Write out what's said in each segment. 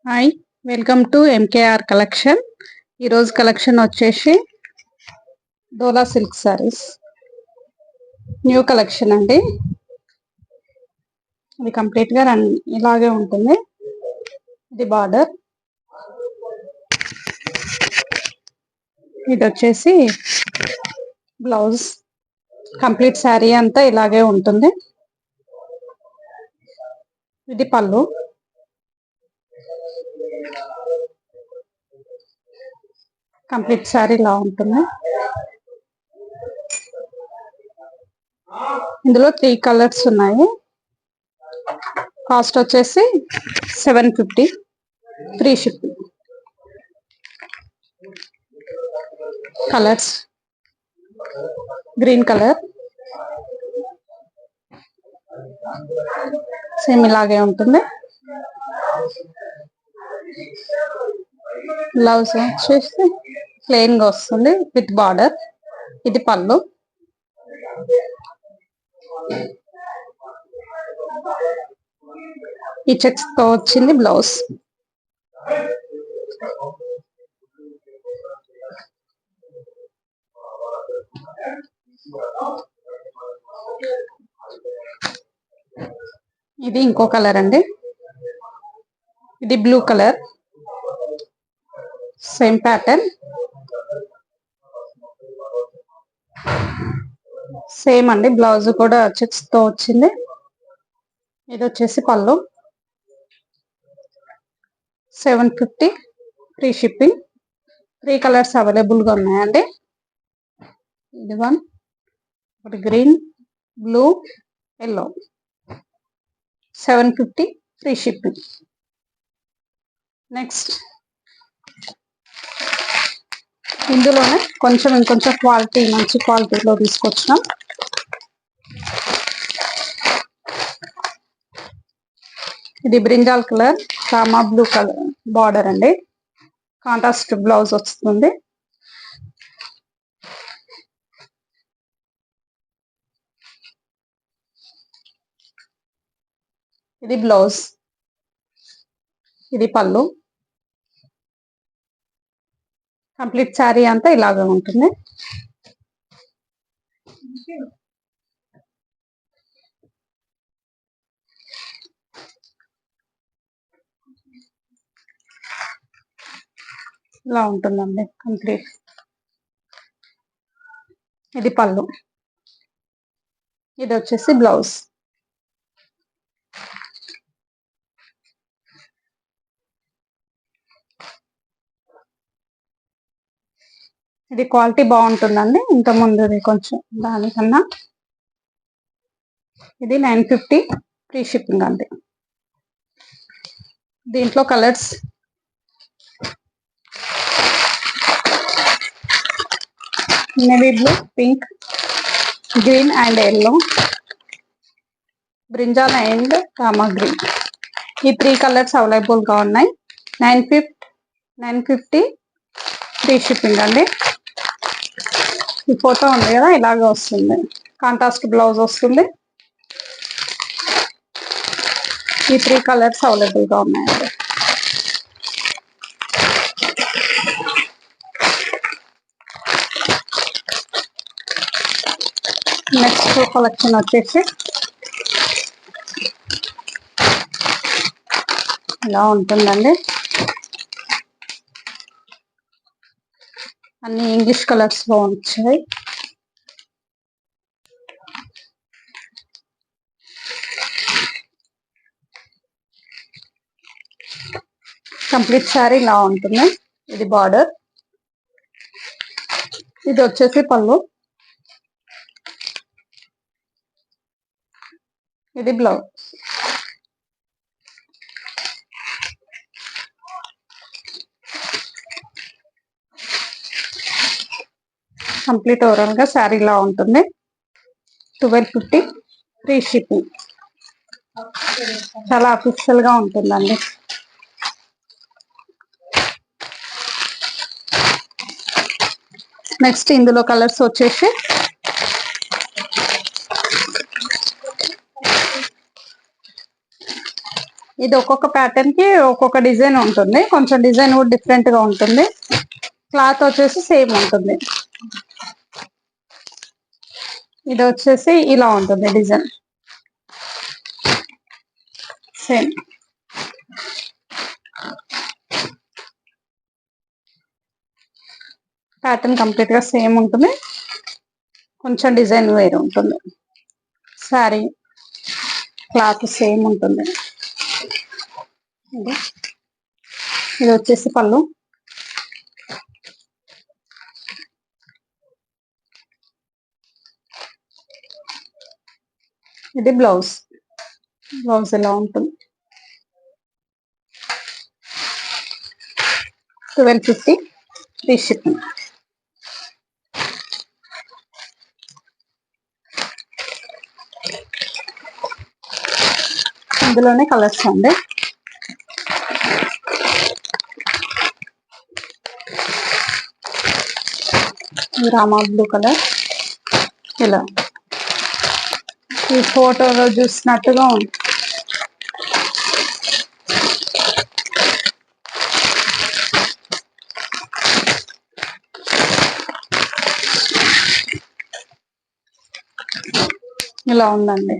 Hi, welcome to MKR collection. ఈరోజు collection వచ్చేసి డోలా silk saris new collection అండి. ఇది కంప్లీట్గా ఇలాగే ఉంటుంది. ఇది బార్డర్, ఇది వచ్చేసి బ్లౌజ్. కంప్లీట్ శారీ అంతా ఇలాగే ఉంటుంది. ఇది పళ్ళు, కంప్లీట్ శారీ ఇలా ఉంటుంది. ఇందులో 3 కలర్స్ ఉన్నాయి. కాస్ట్ వచ్చేసి 750, free shipping. Colours green colour, same ఇలాగే ఉంటుంది. బ్లౌజ్ వచ్చేసి ప్లెయిన్ గా వస్తుంది విత్ బార్డర్. ఇది పళ్ళు, ఈ చెక్స్ తో వచ్చింది బ్లౌజ్. ఇది ఇంకో కలర్ అండి. ఇది blue colour, same pattern, same అండి. బ్లౌజ్ కూడా చెక్స్ తో వచ్చింది. ఇది వచ్చేసి పళ్ళు, 750, ఫ్రీ షిప్పింగ్. 3 కలర్స్ అవైలబుల్ గా ఉన్నాయండి. ఇది ఒకటి green, blue, yellow. 750, free shipping. Next ఇందులోనే ఇంకొంచెం క్వాలిటీ, మంచి క్వాలిటీలో తీసుకొచ్చినాం. ఇది brinjal colour, Rama blue colour border అండి. కాంట్రాస్ట్ బ్లౌజ్ వస్తుంది. ఇది బ్లౌజ్, ఇది పళ్ళు. కంప్లీట్ శారీ అంతా ఇలాగే ఉంటుంది. ఇలా ఉంటుందండి కంప్లీట్. ఇది పళ్ళు, ఇది వచ్చేసి బ్లౌజ్. ఇది క్వాలిటీ బాగుంటుందండి. ఇంత ముందుది కొంచెం దానికన్నా. ఇది 950, ఫ్రీ షిప్పింగ్ అంతే. దీంట్లో colours navy blue, pink, green and yellow, brinjal and Rama green. ఈ 3 కలర్స్ అవైలబుల్ గా ఉన్నాయి. 950, ఫ్రీ షిప్పింగ్ అండి. ఈ ఫోటో ఉంది కదా, ఇలాగే వస్తుంది. కాంట్రాస్ట్ బ్లౌజ్ వస్తుంది. ఈ 3 కలర్స్ అవైలబుల్ గా ఉన్నాయండి. నెక్స్ట్ కలెక్షన్ వచ్చేసి ఇలా ఉంటుందండి. అన్ని ఇంగ్లీష్ కలర్స్ లో వచ్చాయి. కంప్లీట్ శారీ ఇలా ఉంటుంది. ఇది బార్డర్, ఇది వచ్చేసి పళ్ళు, ఇది బ్లౌజ్. కంప్లీట్ ఓవరాల్ గా శారీ ఇలా ఉంటుంది. 1250, ఫ్రీ షిప్పింగ్. చాలా అఫీషియల్ గా ఉంటుందండి. నెక్స్ట్ ఇందులో కలర్స్ వచ్చేసి ఇది ఒక్కొక్క ప్యాటర్న్ కి ఒక్కొక్క డిజైన్ ఉంటుంది, కొంచెం డిజైన్ కూడా డిఫరెంట్ గా ఉంటుంది. క్లాత్ వచ్చేసి సేమ్ ఉంటుంది. ఇది వచ్చేసి ఇలా ఉంటుంది డిజైన్ సేమ్. ప్యాటర్న్ కంప్లీట్ గా సేమ్ ఉంటుంది, కొంచెం డిజైన్ వేరు ఉంటుంది. శారీ క్లాత్ సేమ్ ఉంటుంది. ఇది వచ్చేసి పళ్ళు. ఇది బ్లౌజ్. బ్లౌజ్ ఇలా ఉంటుంది. 1250 ఫ్రీ షిప్పింగ్. ఇందులోనే కలర్స్ అండి. రామా బ్లూ కలర్, ఇలా ఈ ఫోటోలో చూసినట్టుగా ఉంది. ఇలా ఉందండి.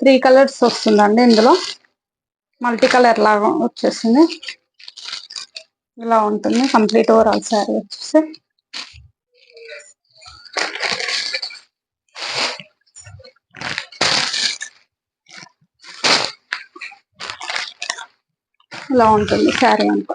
3 కలర్స్ వస్తుందండి ఇందులో, మల్టీ కలర్ లాగా వచ్చేసింది. ఇలా ఉంటుంది కంప్లీట్ ఓవరాల్ శారీ వచ్చేసి. ఇలా ఉంటుంది శారీ అంతా.